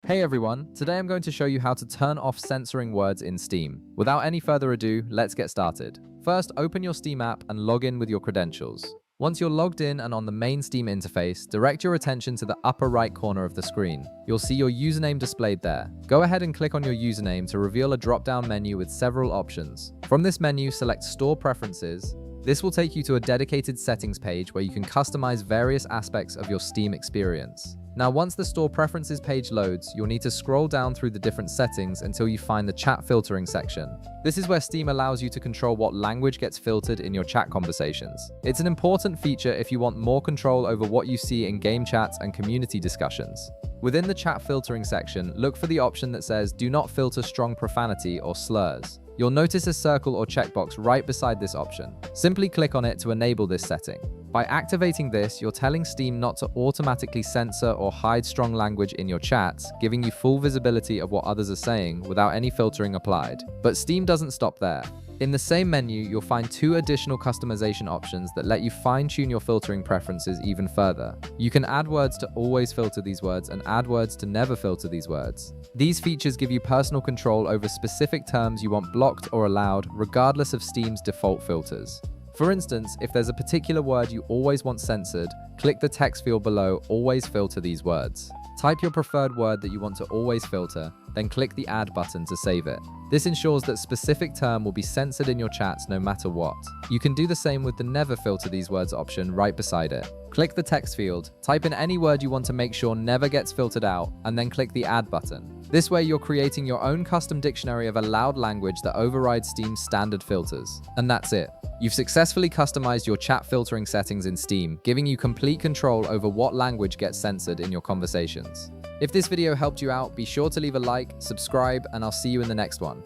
Hey everyone, today I'm going to show you how to turn off censoring words in Steam. Without any further ado, let's get started. First, open your Steam app and log in with your credentials. Once you're logged in and on the main Steam interface, direct your attention to the upper right corner of the screen. You'll see your username displayed there. Go ahead and click on your username to reveal a drop-down menu with several options. From this menu, select Store Preferences. This will take you to a dedicated settings page where you can customize various aspects of your Steam experience. Now, once the Store Preferences page loads, you'll need to scroll down through the different settings until you find the chat filtering section. This is where Steam allows you to control what language gets filtered in your chat conversations. It's an important feature if you want more control over what you see in game chats and community discussions. Within the chat filtering section, look for the option that says "Do not filter strong profanity or slurs." You'll notice a circle or checkbox right beside this option. Simply click on it to enable this setting. By activating this, you're telling Steam not to automatically censor or hide strong language in your chats, giving you full visibility of what others are saying without any filtering applied. But Steam doesn't stop there. In the same menu, you'll find two additional customization options that let you fine-tune your filtering preferences even further. You can add words to always filter these words and add words to never filter these words. These features give you personal control over specific terms you want blocked or allowed, regardless of Steam's default filters. For instance, if there's a particular word you always want censored, click the text field below "Always filter these words." Type your preferred word that you want to always filter, then click the Add button to save it. This ensures that specific term will be censored in your chats no matter what. You can do the same with the Never filter these words option right beside it. Click the text field, type in any word you want to make sure never gets filtered out, and then click the Add button. This way you're creating your own custom dictionary of allowed language that overrides Steam's standard filters. And that's it. You've successfully customized your chat filtering settings in Steam, giving you complete control over what language gets censored in your conversations. If this video helped you out, be sure to leave a like, subscribe, and I'll see you in the next one.